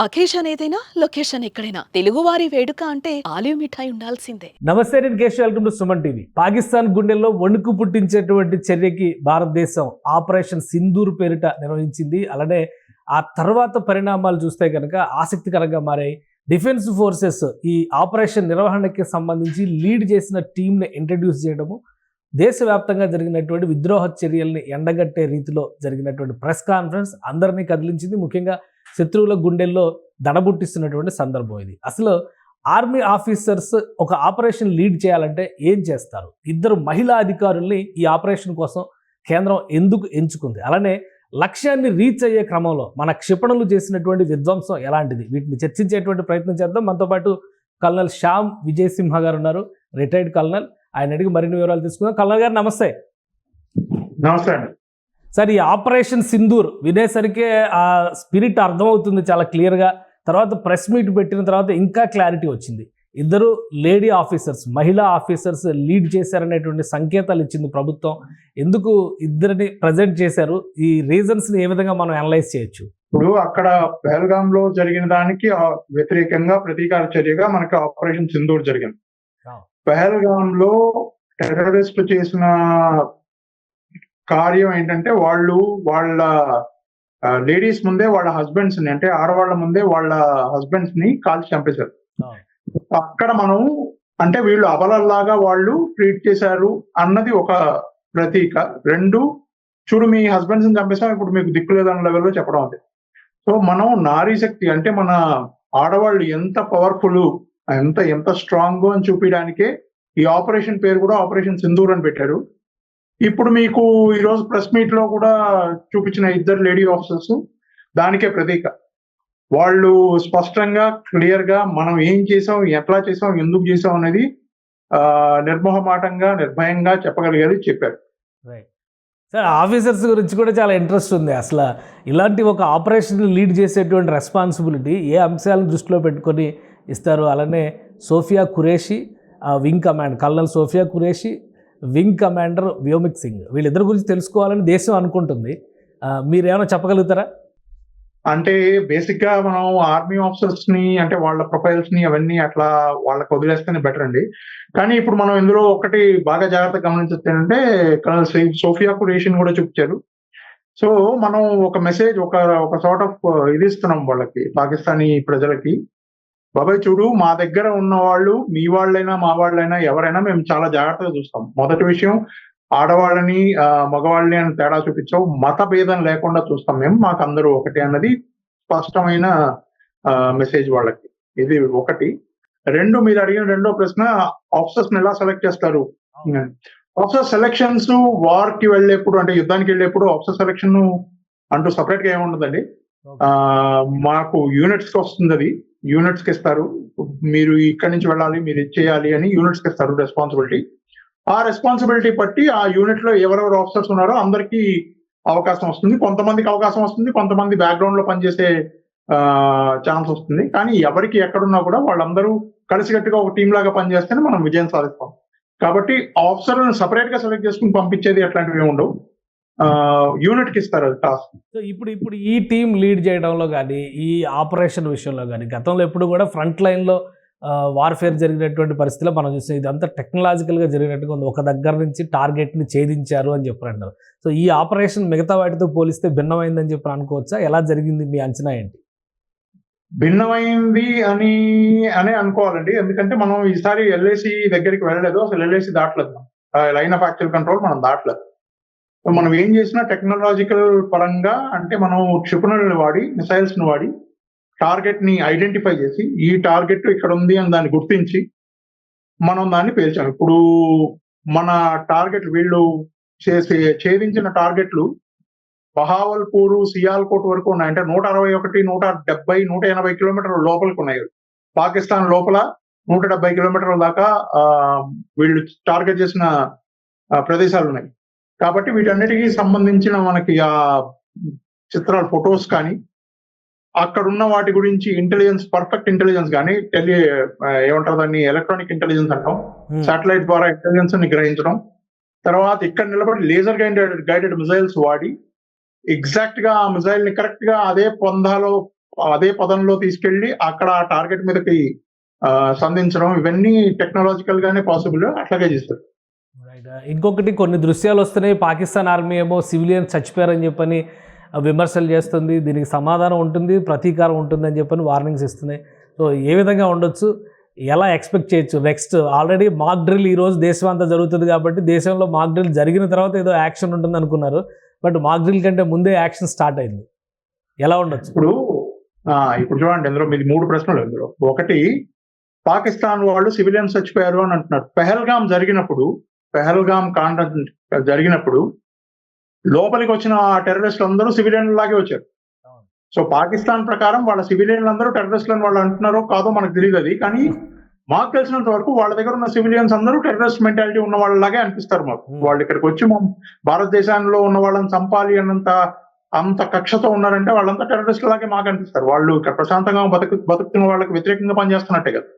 Occasion ఏదైనా location ఎక్కడైనా తెలుగువారి వేడుక అంటే ఆలివ్ మిఠాయి ఉండాల్సిందే. నమస్తే, నేను Keshav. Welcome to Suman TV. Pakistan గుండెల్లో వణుకు పుట్టించేటువంటి చర్యకి భారతదేశం ఆపరేషన్ సింధూర్ పేరిట నిర్వహించింది. అలానే ఆ తర్వాత పరిణామాలు చూస్తే కనుక ఆసక్తికరంగా మారాయి. డిఫెన్స్ ఫోర్సెస్ ఈ ఆపరేషన్ నిర్వహణకి సంబంధించి లీడ్ చేసిన టీంని ఇంట్రడ్యూస్ చేయడము, దేశవ్యాప్తంగా జరిగినటువంటి విద్రోహ చర్యల్ని ఎండగట్టే రీతిలో జరిగినటువంటి ప్రెస్ కాన్ఫరెన్స్ అందరినీ కదిలించింది. ముఖ్యంగా శత్రువుల గుండెల్లో దడబుట్టిస్తున్నటువంటి సందర్భం ఇది. అసలు ఆర్మీ ఆఫీసర్స్ ఒక ఆపరేషన్ లీడ్ చేయాలంటే ఏం చేస్తారు? ఇద్దరు మహిళా అధికారుల్ని ఈ ఆపరేషన్ కోసం కేంద్రం ఎందుకు ఎంచుకుంది? అలానే లక్ష్యాన్ని రీచ్ అయ్యే క్రమంలో మన క్షిపణులు చేసినటువంటి విధ్వంసం ఎలాంటిది? వీటిని చర్చించేటువంటి ప్రయత్నం చేద్దాం. మనతో పాటు కల్నల్ శ్యామ్ విజయ్ సింహ గారు ఉన్నారు, రిటైర్డ్ కల్నల్. ఆయన అడిగి మరిన్ని వివరాలు తీసుకుందాం. కల్నల్ గారు నమస్తే. నమస్తే అండి. సార్, ఈ ఆపరేషన్ సింధూర్ వినేసరికి ఆ స్పిరిట్ అర్థమవుతుంది చాలా క్లియర్గా. తర్వాత ప్రెస్ మీట్ పెట్టిన తర్వాత ఇంకా క్లారిటీ వచ్చింది. ఇద్దరు లేడీ ఆఫీసర్స్, మహిళా ఆఫీసర్స్ లీడ్ చేశారనేటువంటి సంకేతాలు ఇచ్చింది ప్రభుత్వం. ఎందుకు ఇద్దరిని ప్రజెంట్ చేశారు? ఈ రీజన్స్ని ఏ విధంగా మనం అనలైజ్ చేయొచ్చు? ఇప్పుడు అక్కడ పహల్గామ్ లో జరిగిన దానికి వ్యతిరేకంగా ప్రతీకార చర్యగా మనకి ఆపరేషన్ సింధూర్ జరిగింది. పహల్గామ్ లో టెర్రరిస్ట్ చేసిన కార్యం ఏంటంటే వాళ్ళ లేడీస్ ముందే వాళ్ళ హస్బెండ్స్ ని, అంటే ఆడవాళ్ళ ముందే వాళ్ళ హస్బెండ్స్ ని కాల్చి చంపేశారు. అక్కడ మనం అంటే వీళ్ళు అబలల్లాగా వాళ్ళు ట్రీట్ చేశారు అన్నది ఒక ప్రతీక. రెండు, చూడు మీ హస్బెండ్స్ ని చంపేసాం, ఇప్పుడు మీకు దిక్కు లేదన్న లెవెల్లో చెప్పడం ఉంది. సో మనం నారీ శక్తి అంటే మన ఆడవాళ్ళు ఎంత పవర్ఫుల్, ఎంత స్ట్రాంగ్ అని చూపించడానికే ఈ ఆపరేషన్ పేరు కూడా ఆపరేషన్ సింధూర్ అని పెట్టారు. ఇప్పుడు మీకు ఈరోజు ప్రెస్ మీట్ లో కూడా చూపించిన ఇద్దరు లేడీ ఆఫీసర్స్ దానికే ప్రతీక. వాళ్ళు స్పష్టంగా క్లియర్ గా మనం ఏం చేసాం, ఎట్లా చేసాం, ఎందుకు చేసాం అనేది నిర్మోహమాటంగా నిర్భయంగా చెప్పగలిగేది చెప్పారు. సార్, ఆఫీసర్స్ గురించి కూడా చాలా ఇంట్రెస్ట్ ఉంది. అసలు ఇలాంటి ఒక ఆపరేషన్ లీడ్ చేసేటువంటి రెస్పాన్సిబిలిటీ ఏ అంశాలను దృష్టిలో పెట్టుకొని ఇస్తారు? అలానే Sofiya Qureshi, wing commander colonel Sofiya Qureshi, wing commander Vyomika Singh, వీళ్ళిద్దరి గురించి తెలుసుకోవాలని దేశం అనుకుంటుంది. మీరేమైనా చెప్పగలుగుతారా? అంటే బేసిక్ గా మనం ఆర్మీ ఆఫీసర్స్ ని, అంటే వాళ్ళ ప్రొఫైల్స్ ని అవన్నీ అట్లా వాళ్ళకి వదిలేస్తేనే బెటర్ అండి. కానీ ఇప్పుడు మనం ఇందులో ఒకటి బాగా జాగ్రత్తగా గమనించచ్చు ఏంటంటే కల్నల్ సోఫియా ఖురేషీని కూడా చూపించారు. సో మనం ఒక మెసేజ్, ఒక సార్ట్ ఆఫ్ ఇది ఇస్తున్నాం వాళ్ళకి, పాకిస్తానీ ప్రజలకి. బాబాయ్ చూడు, మా దగ్గర ఉన్న వాళ్ళు మీ వాళ్ళైనా మా వాళ్ళైనా ఎవరైనా మేము చాలా జాగ్రత్తగా చూస్తాం. మొదటి విషయం, ఆడవాళ్ళని మగవాళ్ళని అని తేడా చూపించావు, మత భేదం లేకుండా చూస్తాం మేము, మాకు అందరూ ఒకటి అన్నది స్పష్టమైన మెసేజ్ వాళ్ళకి. ఇది ఒకటి. రెండు, మీరు అడిగిన రెండో ప్రశ్న, ఆఫీసర్స్ ని ఎలా సెలెక్ట్ చేస్తారు? ఆఫీసర్ సెలెక్షన్స్ వార్ కి వెళ్ళేప్పుడు, అంటే యుద్ధానికి వెళ్ళేప్పుడు ఆఫీసర్ సెలెక్షన్ అంటూ సపరేట్ గా ఏముండదండి. మాకు యూనిట్స్ కి వస్తుంది, అది యూనిట్స్ కి ఇస్తారు. మీరు ఇక్కడి నుంచి వెళ్ళాలి, మీరు ఇది చేయాలి అని యూనిట్స్ కి ఇస్తారు రెస్పాన్సిబిలిటీ. ఆ రెస్పాన్సిబిలిటీ బట్టి ఆ యూనిట్ లో ఎవరెవరు ఆఫీసర్స్ ఉన్నారో అందరికీ అవకాశం వస్తుంది. కొంతమందికి అవకాశం వస్తుంది, కొంతమంది బ్యాక్గ్రౌండ్ లో పనిచేసే ఛాన్స్ వస్తుంది. కానీ ఎవరికి ఎక్కడున్నా కూడా వాళ్ళందరూ కలిసికట్టుగా ఒక టీం లాగా పనిచేస్తేనే మనం విజయం సాధిస్తాం. కాబట్టి ఆఫీసర్లను సపరేట్ గా సెలెక్ట్ చేసుకుని పంపించేది అట్లాంటివి ఏమి ఉండవు. యూనిట్ కి ఇస్తారు అది టాస్క్. సో ఇప్పుడు ఈ టీం లీడ్ చేయడంలో కానీ, ఈ ఆపరేషన్ విషయంలో కానీ, గతంలో ఎప్పుడు కూడా ఫ్రంట్ లైన్లో వార్ఫేర్ జరిగినటువంటి పరిస్థితిలో మనం చూస్తాం. ఇదంతా టెక్నాలజికల్గా జరిగినట్టుగా ఉంది. ఒక దగ్గర నుంచి టార్గెట్ని ఛేదించారు అని చెప్పారు. సో ఈ ఆపరేషన్ మిగతా వాటితో పోలిస్తే భిన్నమైందని చెప్పి అనుకోవచ్చా? ఎలా జరిగింది, మీ అంచనా ఏంటి? భిన్నమైంది అని అనుకోవాలండి. ఎందుకంటే మనం ఈసారి ఎల్ఏసి దగ్గరికి వెళ్ళలేదు, అసలు ఎల్ఏసి దాటలేదు, లైన్ ఆఫ్ యాక్చువల్ కంట్రోల్ మనం దాటలేదు. మనం ఏం చేసినా టెక్నాలజికల్ పరంగా, అంటే మనం క్షిపణులను వాడి, మిసైల్స్ ని వాడి టార్గెట్ ని ఐడెంటిఫై చేసి, ఈ టార్గెట్ ఇక్కడ ఉంది అని దాన్ని గుర్తించి మనం దాన్ని పేల్చాం. ఇప్పుడు మన టార్గెట్, వీళ్ళు ఛేదించిన టార్గెట్లు బహావల్పూర్, సియాల్కోట్ వరకు ఉన్నాయి. అంటే 161, 170, 180 కిలోమీటర్ల లోపలికి ఉన్నాయి. పాకిస్తాన్ లోపల 170 కిలోమీటర్ల దాకా వీళ్ళు టార్గెట్ చేసిన ప్రదేశాలు ఉన్నాయి. కాబట్టి వీటన్నిటికీ సంబంధించిన మనకి ఆ చిత్రాలు, ఫొటోస్ కానీ, అక్కడ ఉన్న వాటి గురించి ఇంటెలిజెన్స్, పర్ఫెక్ట్ ఇంటెలిజెన్స్ కానీ, ఏమంటారు దాన్ని, ఎలక్ట్రానిక్ ఇంటెలిజెన్స్ అంటాం, శాటిలైట్ ద్వారా ఇంటెలిజెన్స్ ని గ్రహించడం. తర్వాత ఇక్కడ నిలబడి లేజర్ గైడెడ్ మిసైల్స్ వాడి ఎగ్జాక్ట్ గా ఆ మిసైల్ ని కరెక్ట్ గా అదే పొందాలో అదే పదంలో తీసుకెళ్లి అక్కడ ఆ టార్గెట్ మీదకి సంధించడం, ఇవన్నీ టెక్నాలజికల్ గానే పాసిబుల్, అట్లాగే చేస్తారు. ఇంకొకటి కొన్ని దృశ్యాలు వస్తున్నాయి, పాకిస్తాన్ ఆర్మీ ఏమో సివిలియన్స్ చచ్చిపోయారని చెప్పని విమర్శలు చేస్తుంది, దీనికి సమాధానం ఉంటుంది, ప్రతీకారం ఉంటుంది అని చెప్పని వార్నింగ్స్ ఇస్తున్నాయి. సో ఏ విధంగా ఉండొచ్చు, ఎలా ఎక్స్పెక్ట్ చేయొచ్చు నెక్స్ట్? ఆల్రెడీ మాక్ డ్రిల్ ఈరోజు దేశం అంతా జరుగుతుంది కాబట్టి దేశంలో మాక్ డ్రిల్ జరిగిన తర్వాత ఏదో యాక్షన్ ఉంటుంది అనుకున్నారు, బట్ మాక్ డ్రిల్ కంటే ముందే యాక్షన్ స్టార్ట్ అయింది. ఎలా ఉండొచ్చు? ఇప్పుడు చూడండి, ఇందులో మీది 3 ప్రశ్నలు. ఇందులో ఒకటి, పాకిస్తాన్ వాళ్ళు సివిలియన్స్ చచ్చిపోయారు అని అంటున్నారు. పెహల్గాం కాండ జరిగినప్పుడు లోపలికి వచ్చిన ఆ టెర్రరిస్టులు అందరూ సివిలియన్ లాగే వచ్చారు. సో పాకిస్తాన్ ప్రకారం వాళ్ళ సివిలియన్లు అందరూ టెర్రరిస్టులు అని వాళ్ళు అంటున్నారో కాదో మనకు తెలియదు అది, కానీ మాకు తెలిసినంత వరకు వాళ్ళ దగ్గర ఉన్న సివిలియన్స్ అందరూ టెర్రరిస్ట్ మెంటాలిటీ ఉన్న వాళ్ళలాగే అనిపిస్తారు మాకు. వాళ్ళు ఇక్కడికి వచ్చి భారతదేశంలో ఉన్న వాళ్ళని చంపాలి అంత కక్షతో ఉన్నారంటే వాళ్ళంతా టెర్రరిస్ట్ లాగే మాకు అనిపిస్తారు. వాళ్ళు ఇక్కడ ప్రశాంతంగా బతుకుతున్న వాళ్ళకి వ్యతిరేకంగా పనిచేస్తున్నట్టే కదా.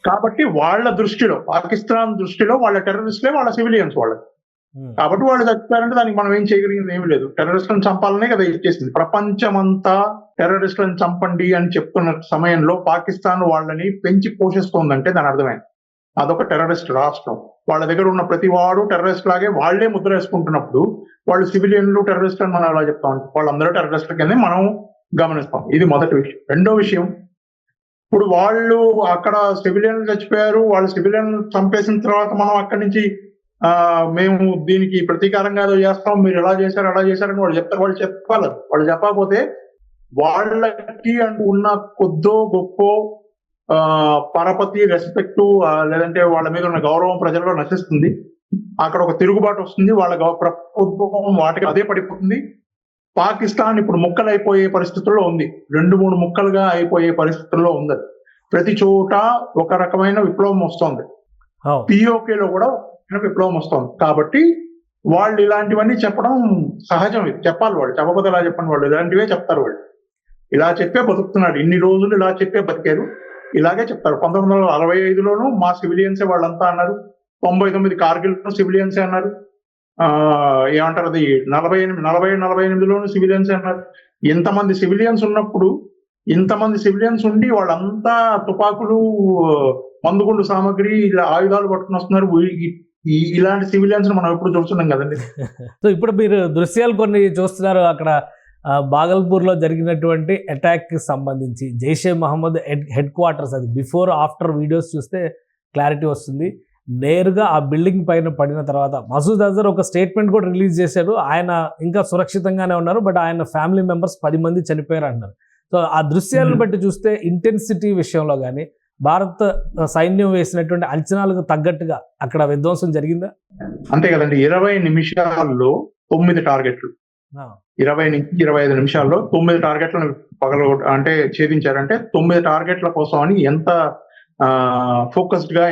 కాబట్టి వాళ్ళ దృష్టిలో, పాకిస్తాన్ దృష్టిలో వాళ్ళ టెర్రరిస్టులే వాళ్ళ సివిలియన్స్ వాళ్ళకి. కాబట్టి వాళ్ళు చచ్చిపోయారంటే దానికి మనం ఏం చేయగలిగింది ఏమి లేదు. టెర్రరిస్టులను చంపాలనే కదా ఇచ్చేసింది. ప్రపంచమంతా టెర్రరిస్టులను చంపండి అని చెప్తున్న సమయంలో పాకిస్తాన్ వాళ్ళని పెంచి పోషిస్తోందంటే దాని అర్థమైంది అదొక టెర్రరిస్ట్ రాష్ట్రం. వాళ్ళ దగ్గర ఉన్న ప్రతి వాడు టెర్రరిస్ట్ లాగే వాళ్లే ముద్ర వేసుకుంటున్నప్పుడు వాళ్ళు సివిలియన్లు టెర్రరిస్ట్ అని మనం ఎలా చెప్తాం? వాళ్ళందరూ టెర్రరిస్టుల కింద మనం గమనిస్తాం. ఇది మొదటి విషయం. రెండో విషయం, ఇప్పుడు వాళ్ళు అక్కడ సివిలియన్లు చచ్చిపోయారు, వాళ్ళు సివిలియన్ చంపేసిన తర్వాత మనం అక్కడి నుంచి మేము దీనికి ప్రతీకారంగా ఏదో చేస్తాం, మీరు ఎలా చేశారు అలా చేశారని వాళ్ళు చెప్తారు. వాళ్ళు చెప్పాలి. వాళ్ళు చెప్పకపోతే వాళ్ళకి ఉన్న కొద్దో గొప్ప పరపతి, రెస్పెక్ట్, లేదంటే వాళ్ళ మీద ఉన్న గౌరవం ప్రజల్లో నశిస్తుంది. అక్కడ ఒక తిరుగుబాటు వస్తుంది, వాళ్ళ ప్రభుత్వం వాటికి అదే పడిపోతుంది. పాకిస్తాన్ ఇప్పుడు ముక్కలైపోయే పరిస్థితుల్లో ఉంది, 2-3 ముక్కలుగా అయిపోయే పరిస్థితుల్లో ఉంది. ప్రతి చోట ఒక రకమైన విప్లవం వస్తుంది. పిఓకేలో కూడా విప్లవం వస్తుంది. కాబట్టి వాళ్ళు ఇలాంటివన్నీ చెప్పడం సహజం. ఇది చెప్పాలి. వాళ్ళు చెప్పకపోతే ఎలా చెప్పండి? వాళ్ళు ఇలాంటివే చెప్తారు. వాళ్ళు ఇలా చెప్పే బతుకుతున్నాడు, ఇన్ని రోజులు ఇలా చెప్పే బతికారు, ఇలాగే చెప్తారు. 1965లోనూ మా సివిలియన్సే వాళ్ళంతా అన్నారు. 99 కార్గిల్ సివిలియన్సే అన్నారు. ఏమంటారు అది 48లోనూ సివిలియన్సే అన్నారు. ఇంతమంది సివిలియన్స్ ఉన్నప్పుడు, ఇంతమంది సివిలియన్స్ ఉండి వాళ్ళంతా తుపాకులు, మందుగుండు సామాగ్రి, ఇలా ఆయుధాలు పట్టుకుని వస్తున్నారు. ఇలాంటి సివిలియన్స్ మనం ఎప్పుడు చూస్తున్నాం కదండి. సో ఇప్పుడు మీరు దృశ్యాలు కొన్ని చూస్తున్నారు. అక్కడ బాగల్పూర్లో జరిగినటువంటి అటాక్కి సంబంధించి జైషే మహమ్మద్ హెడ్ క్వార్టర్స్, అది బిఫోర్ ఆఫ్టర్ వీడియోస్ చూస్తే క్లారిటీ వస్తుంది. నేరుగా ఆ బిల్డింగ్ పైన పడిన తర్వాత మసూద్ అజర్ ఒక స్టేట్మెంట్ కూడా రిలీజ్ చేశాడు. ఆయన ఇంకా సురక్షితంగానే ఉన్నారు, బట్ ఆయన ఫ్యామిలీ మెంబర్స్ 10 మంది చనిపోయారు అన్నారు. సో ఆ దృశ్యాలను బట్టి చూస్తే ఇంటెన్సిటీ విషయంలో కానీ భారత సైన్యం వేసినటువంటి అంచనాలకు తగ్గట్టుగా అక్కడ విధ్వంసం జరిగిందా? అంతే కదండి. 20 నిమిషాల్లో 9 టార్గెట్లు, 20 నుంచి 25 నిమిషాల్లో 9 టార్గెట్లను అంటే ఛేదించారంటే 9 టార్గెట్ల కోసం అని ఎంత ఫోకస్డ్ గా,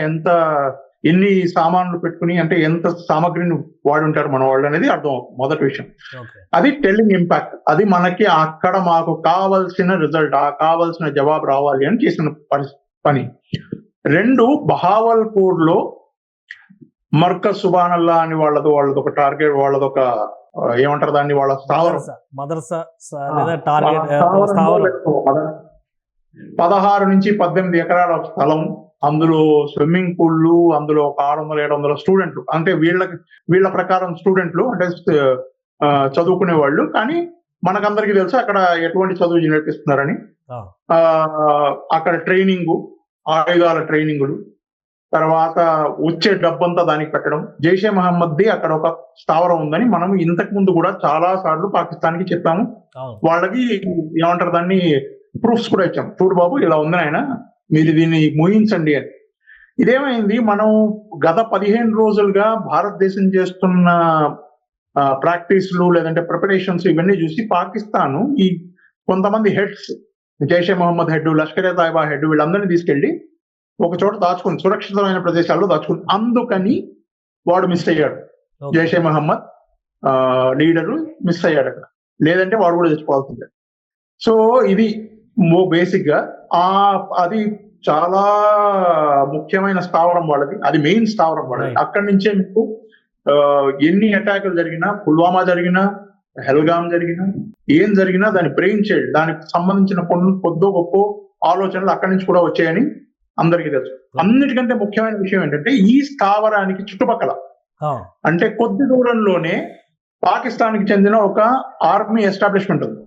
ఎన్ని సామాన్లు పెట్టుకుని, అంటే ఎంత సామగ్రిని వాడి ఉంటారు మన వాళ్ళు అనేది అర్థం అవుతుంది. మొదటి విషయం అది టెల్లింగ్ ఇంపాక్ట్. అది మనకి అక్కడ మాకు కావాల్సిన రిజల్ట్, కావాల్సిన జవాబు రావాలి అని చేసిన పని. 2, బహావల్పూర్ లో మర్కజ్ సుబానల్లా అని వాళ్ళది ఒక టార్గెట్, వాళ్ళదొక ఏమంటారు దాన్ని, వాళ్ళ స్థావరం, 16 నుంచి 18 ఎకరాల స్థలం. అందులో స్విమ్మింగ్ పూల్లు, అందులో ఒక 600-700 స్టూడెంట్లు, అంటే వీళ్ళ ప్రకారం స్టూడెంట్లు అంటే చదువుకునే వాళ్ళు. కానీ మనకందరికీ తెలుసు అక్కడ ఎటువంటి చదువు నేర్పిస్తున్నారని. అక్కడ ట్రైనింగ్, ఆయుధాల ట్రైనింగులు, తర్వాత వచ్చే డబ్బంతా దానికి పెట్టడం. జైషే మహమ్మద్ది అక్కడ ఒక స్థావరం ఉందని మనం ఇంతకు ముందు కూడా చాలా సార్లు పాకిస్తాన్ కి చెప్పాము. వాళ్ళకి ఏమంటారు దాన్ని, ప్రూఫ్స్ కూడా ఇచ్చాం. చూడు బాబు ఇలా ఉంది ఆయన, మీరు దీన్ని ముగించండి అని. ఇదేమైంది, మనం గత 15 రోజులుగా భారతదేశం చేస్తున్న ప్రాక్టీస్లు, లేదంటే ప్రిపరేషన్స్, ఇవన్నీ చూసి పాకిస్తాన్ ఈ కొంతమంది heads, Jaish-e Mohammed head, Lashkar-e Taiba head, వీళ్ళందరినీ తీసుకెళ్లి ఒక చోట దాచుకుంది, సురక్షితమైన ప్రదేశాల్లో దాచుకుంది. అందుకని వాడు మిస్ అయ్యాడు. జైషే మహమ్మద్ లీడరు మిస్ అయ్యాడు అక్కడ, లేదంటే వాడు కూడా చచ్చిపోవాల్సిందే. సో ఇది బేసిక్ గా అది చాలా ముఖ్యమైన స్థావరం వాళ్ళది, అది మెయిన్ స్థావరం వాళ్ళది. అక్కడి నుంచే మీకు ఎన్ని అటాకులు జరిగినా, పుల్వామా జరిగినా, హెల్గామ్ జరిగినా ఏం జరిగినా దాని బ్రెయిన్ చైల్డ్, దానికి సంబంధించిన కొద్దో గొప్ప ఆలోచనలు అక్కడి నుంచి కూడా వచ్చాయని అందరికీ తెలుసు. అన్నిటికంటే ముఖ్యమైన విషయం ఏంటంటే ఈ స్థావరానికి చుట్టుపక్కల అంటే కొద్ది దూరంలోనే పాకిస్తాన్ కి చెందిన ఒక ఆర్మీ ఎస్టాబ్లిష్మెంట్ ఉంది.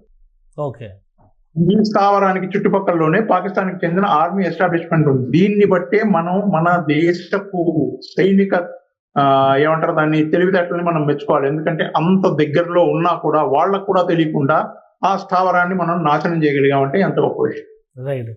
ఓకే, ఈ స్థావరానికి చుట్టుపక్కలలోనే పాకిస్తాన్ కి చెందిన ఆర్మీ ఎస్టాబ్లిష్మెంట్ ఉంది. దీన్ని బట్టే మనం మన దేశపు సైనిక ఏమంటారు దాన్ని, తెలివితేటలని మనం మెచ్చుకోవాలి. ఎందుకంటే అంత దగ్గరలో ఉన్నా కూడా వాళ్ళకు కూడా తెలియకుండా ఆ స్థావరాన్ని మనం నాశనం చేయగలిగామంటే ఎంత గొప్ప విషయం. Right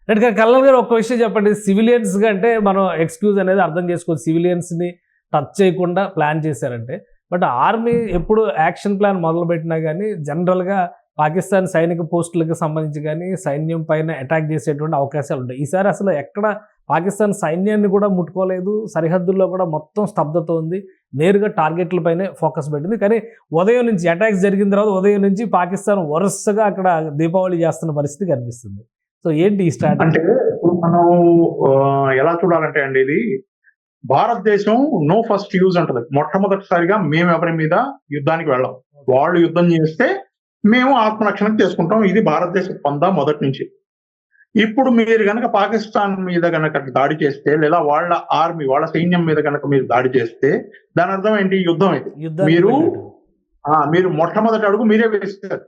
right. కల్నల్ గారు ఒక విషయం చెప్పండి, సివిలియన్స్ అంటే మనం ఎక్స్క్యూజ్ అనేది అర్థం చేసుకోవచ్చు, సివిలియన్స్ని టచ్ చేయకుండా ప్లాన్ చేశారంటే. బట్ ఆర్మీ ఎప్పుడు యాక్షన్ ప్లాన్ మొదలు పెట్టినా కానీ జనరల్గా పాకిస్తాన్ సైనిక పోస్టులకు సంబంధించి కానీ సైన్యం పైన అటాక్ చేసేటువంటి అవకాశాలు ఉంటాయి. ఈసారి అసలు ఎక్కడ పాకిస్తాన్ సైన్యాన్ని కూడా ముట్టుకోలేదు, సరిహద్దుల్లో కూడా మొత్తం స్తబ్దత ఉంది, నేరుగా టార్గెట్లపైనే ఫోకస్ పెట్టింది. కానీ ఉదయం నుంచి అటాక్స్ జరిగిన తర్వాత ఉదయం నుంచి పాకిస్తాన్ వరుసగా అక్కడ దీపావళి చేస్తున్న పరిస్థితి కనిపిస్తుంది. సో ఏంటి ఈ స్ట్రాటజీ? అంటే ఇప్పుడు మనం ఎలా చూడాలంటే అండి, ఇది భారతదేశం నో ఫస్ట్ యూజ్ అంటది. మొట్టమొదటిసారిగా మేము ఎవరి మీద యుద్ధానికి వెళ్ళాం, వాళ్ళు యుద్ధం చేస్తే మేము ఆత్మరక్షణ చేసుకుంటాం. ఇది భారతదేశ పందా మొదటి నుంచి. ఇప్పుడు మీరు గనక పాకిస్తాన్ మీద గనక దాడి చేస్తే, లేదా వాళ్ళ ఆర్మీ వాళ్ళ సైన్యం మీద గనక మీరు దాడి చేస్తే దాని అర్థం ఏంటి? యుద్ధం ఇది. మీరు మొట్టమొదటి అడుగు మీరే వేస్తారు,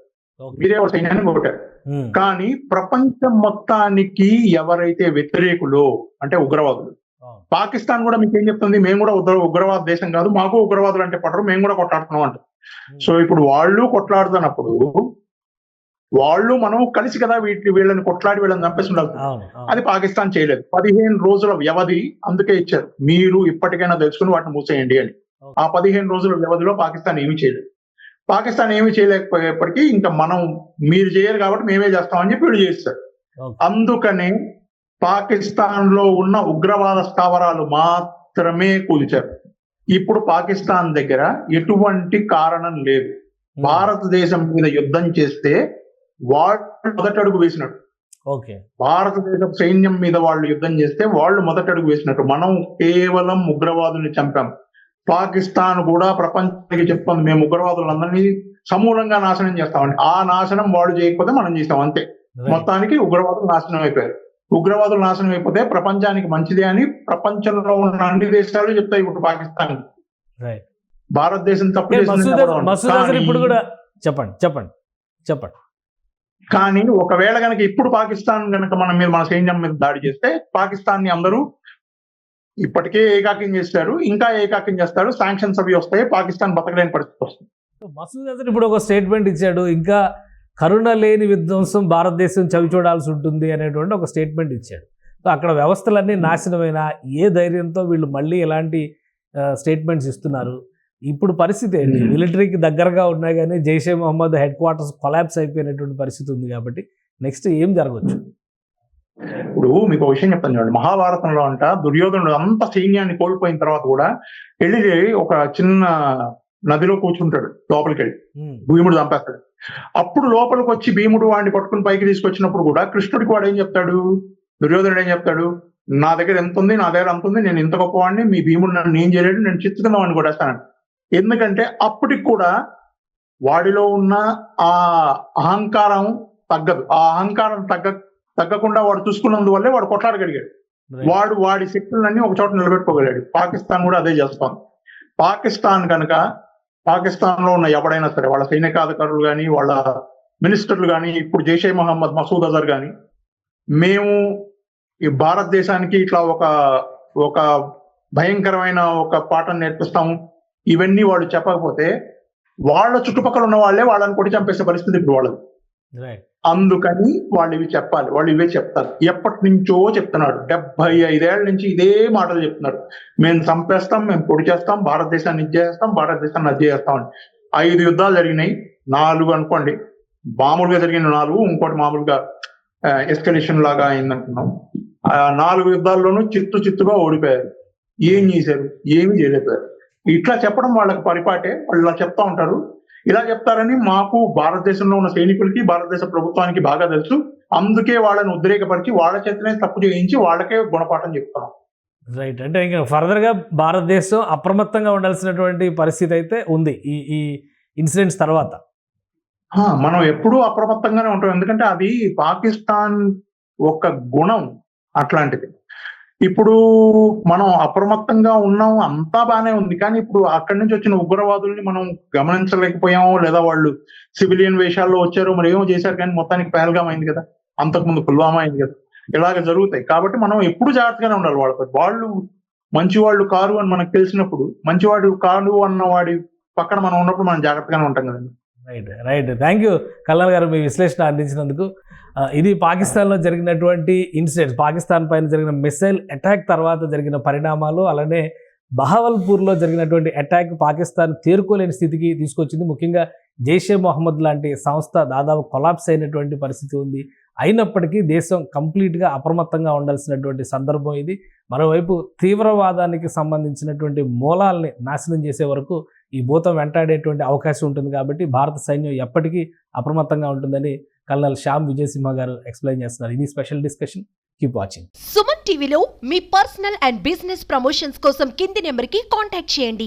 మీరే సైన్యాన్ని కొట్టారు. కానీ ప్రపంచం మొత్తానికి ఎవరైతే వ్యతిరేకులో అంటే ఉగ్రవాదులు, పాకిస్తాన్ కూడా మీకు ఏం చెప్తుంది, మేము కూడా ఉగ్రవాద దేశం కాదు, మాకు ఉగ్రవాదులు అంటే పడరు, మేము కూడా కొట్లాడుతున్నాం అంట. సో ఇప్పుడు వాళ్ళు కొట్లాడుతున్నప్పుడు వాళ్ళు మనం కలిసి కదా వీళ్ళని కొట్లాడి వీళ్ళని చంపేసి ఉండాలి. అది పాకిస్తాన్ చేయలేదు. 15 రోజుల వ్యవధి అందుకే ఇచ్చారు, మీరు ఇప్పటికైనా తెలుసుకుని వాటిని మూసేయండి అని. ఆ 15 రోజుల వ్యవధిలో పాకిస్తాన్ ఏమీ చేయలేదు. పాకిస్తాన్ ఏమీ చేయలేకపోయేప్పటికీ ఇంకా మనం మీరు చేయరు కాబట్టి మేమే చేస్తామని చెప్పి వీళ్ళు చేస్తారు. అందుకనే పాకిస్తాన్ లో ఉన్న ఉగ్రవాద స్థావరాలు మాత్రమే కూల్చారు. ఇప్పుడు పాకిస్తాన్ దగ్గర ఎటువంటి కారణం లేదు. భారతదేశం మీద యుద్ధం చేస్తే వాళ్ళు మొదటి అడుగు వేసినట్టు. భారతదేశ సైన్యం మీద వాళ్ళు యుద్ధం చేస్తే వాళ్ళు మొదటి అడుగు వేసినట్టు. మనం కేవలం ఉగ్రవాదుల్ని చంపాం. పాకిస్తాన్ కూడా ప్రపంచానికి చెప్తుంది, మేము ఉగ్రవాదులందరినీ సమూలంగా నాశనం చేస్తామని. ఆ నాశనం వాడు చేయకపోతే మనం చేస్తాం అంతే. మొత్తానికి ఉగ్రవాదులు నాశనం అయిపోయారు. ఉగ్రవాదులు నాశనం అయిపోతే ప్రపంచానికి మంచిదే అని ప్రపంచంలో ఉన్న అన్ని దేశాలు చెప్తాయి. ఇప్పుడు పాకిస్తాన్ భారతదేశం తప్పు ఇప్పుడు కూడా చెప్పండి. కానీ ఒకవేళ కనుక ఇప్పుడు పాకిస్తాన్ కనుక మన సైన్యం మీద దాడి చేస్తే పాకిస్తాన్ ని అందరూ ఇప్పటికే ఏకాకిం చేస్తారు, ఇంకా ఏకాకిం చేస్తారు, శాంక్షన్స్ అవి వస్తాయి, పాకిస్తాన్ బతకలేని పరిస్థితి వస్తుంది. మసూద్ అజర్ ఇప్పుడు ఒక స్టేట్మెంట్ ఇచ్చాడు, ఇంకా కరుణ లేని విధ్వంసం భారతదేశం చవి చూడాల్సి ఉంటుంది అనేటువంటి ఒక స్టేట్మెంట్ ఇచ్చాడు. సో అక్కడ వ్యవస్థలన్నీ నాశనమైన ఏ ధైర్యంతో వీళ్ళు మళ్ళీ ఎలాంటి స్టేట్మెంట్స్ ఇస్తున్నారు? ఇప్పుడు పరిస్థితి ఏంటి? మిలిటరీకి దగ్గరగా ఉన్నాయి కానీ Jaishe Mohammed headquarters collapse అయిపోయినటువంటి పరిస్థితి ఉంది. కాబట్టి నెక్స్ట్ ఏం జరగవచ్చు? ఇప్పుడు మీకు ఒక విషయం చెప్తాను చూడండి, మహాభారతంలో అంట దుర్యోధనుడు అంత సైన్యాన్ని కోల్పోయిన తర్వాత కూడా వెళ్ళి ఒక చిన్న నదిలో కూర్చుంటాడు, లోపలికి వెళ్ళి భీముడు చంపేస్తాడు. అప్పుడు లోపలికి వచ్చి భీముడు వాడిని పట్టుకుని పైకి తీసుకొచ్చినప్పుడు కూడా కృష్ణుడికి వాడు ఏం చెప్తాడు, దుర్యోధనుడు ఏం చెప్తాడు, నా దగ్గర ఎంత ఉంది, నా దగ్గర అంత ఉంది, నేను ఇంత గొప్పవాడిని, మీ భీముడు నన్ను ఏం చేయలేడు, నేను చిత్తుకున్న వాడిని కొట్టేస్తాను. ఎందుకంటే అప్పటికి కూడా వాడిలో ఉన్న ఆ అహంకారం తగ్గదు. ఆ అహంకారం తగ్గకుండా వాడు చూసుకున్నందువల్లే వాడు కొట్లాడగలిగాడు. వాడి శక్తులన్నీ ఒక చోట నిలబెట్టుకోగలిగాడు. పాకిస్తాన్ కూడా అదే చేస్తాం. పాకిస్తాన్ లో ఉన్న ఎవడైనా సరే, వాళ్ళ సైనికాధికారులు కానీ, వాళ్ళ మినిస్టర్లు కానీ, ఇప్పుడు జైషే మహమ్మద్ మసూద్ అజర్ కానీ, మేము ఈ భారతదేశానికి ఇట్లా ఒక భయంకరమైన ఒక పాఠం నేర్పిస్తాము, ఇవన్నీ వాళ్ళు చెప్పకపోతే వాళ్ళ చుట్టుపక్కల ఉన్న వాళ్ళే వాళ్ళని కొట్టి చంపేసే పరిస్థితి ఇప్పుడు వాళ్ళది. అందుకని వాళ్ళు ఇవి చెప్పాలి, వాళ్ళు ఇవే చెప్తారు. ఎప్పటి నుంచో చెప్తున్నారు, 75 ఏళ్ల నుంచి ఇదే మాటలు చెప్తున్నారు, మేము చంపేస్తాం, మేము పొడి చేస్తాం, భారతదేశాన్ని ఇది చేస్తాం, భారతదేశాన్ని అది చేస్తాం అని. 5 యుద్ధాలు జరిగినాయి, 4 అనుకోండి మామూలుగా జరిగిన 4, ఇంకోటి మామూలుగా ఎస్కలేషన్ లాగా అయిందనుకున్నాం. 4 యుద్ధాల్లోనూ చిత్తుగా ఓడిపోయారు. ఏం చేశారు? ఏమీ చేయలేకపోయారు. ఇట్లా చెప్పడం వాళ్ళకి పరిపాటే. వాళ్ళు ఇలా చెప్తా ఉంటారు. ఇలా చెప్తారని మాకు భారతదేశంలో ఉన్న సైనికులకి, భారతదేశ ప్రభుత్వానికి బాగా తెలుసు. అందుకే వాళ్ళని ఉద్రేకపరిచి వాళ్ళ చేతనే తప్పు చేయించి వాళ్ళకే గుణపాఠం చెప్తున్నాం. రైట్. అంటే ఇంకా ఫర్దర్గా భారతదేశం అప్రమత్తంగా ఉండాల్సినటువంటి పరిస్థితి అయితే ఉంది ఈ ఇన్సిడెంట్స్ తర్వాత. మనం ఎప్పుడూ అప్రమత్తంగానే ఉంటాం. ఎందుకంటే అది పాకిస్తాన్ ఒక గుణం అట్లాంటిది. ఇప్పుడు మనం అప్రమత్తంగా ఉన్నాం, అంతా బానే ఉంది. కానీ ఇప్పుడు అక్కడి నుంచి వచ్చిన ఉగ్రవాదుల్ని మనం గమనించలేకపోయాము. లేదా వాళ్ళు సివిలియన్ వేషాల్లో వచ్చారు, మరేమో చేశారు, కానీ మొత్తానికి పహల్గామ్ అయింది కదా! అంతకుముందు పుల్వామా అయింది కదా! ఇలాగ జరుగుతాయి. కాబట్టి మనం ఎప్పుడు జాగ్రత్తగానే ఉండాలి వాళ్ళతో. వాళ్ళు మంచివాళ్ళు కారు అని మనకు తెలిసినప్పుడు, మంచివాడు కాదు అన్న వాడి పక్కన మనం ఉన్నప్పుడు మనం జాగ్రత్తగానే ఉంటాం కదండీ. రైట్. థ్యాంక్ యూ కల్నల్ గారు, మీ విశ్లేషణ అందించినందుకు. ఇది పాకిస్తాన్లో జరిగినటువంటి ఇన్సిడెంట్స్, పాకిస్తాన్ పైన జరిగిన మిసైల్ అటాక్ తర్వాత జరిగిన పరిణామాలు, అలానే బహవల్పూర్లో జరిగినటువంటి అటాక్ పాకిస్తాన్ తేరుకోలేని స్థితికి తీసుకొచ్చింది. ముఖ్యంగా జైషే మొహమ్మద్ లాంటి సంస్థ దాదాపు కొలాప్స్ అయినటువంటి పరిస్థితి ఉంది. అయినప్పటికీ దేశం కంప్లీట్గా అప్రమత్తంగా ఉండాల్సినటువంటి సందర్భం ఇది. మరోవైపు తీవ్రవాదానికి సంబంధించినటువంటి మూలాల్ని నాశనం చేసే వరకు ఈ భూతం వెంటాడేటువంటి అవకాశం ఉంటుంది. కాబట్టి భారత సైన్యం ఎప్పటికీ అప్రమత్తంగా ఉంటుందని కల్నల్ శ్యామ్ విజయ్ సింహ గారు ఎక్స్ప్లెయిన్ చేస్తున్నారు. ఇది special discussion. Keep watching. Suman టీవీలో మీ పర్సనల్ అండ్ బిజినెస్ ప్రమోషన్స్ కోసం కింది నెంబర్కి కాంటాక్ట్ చేయండి.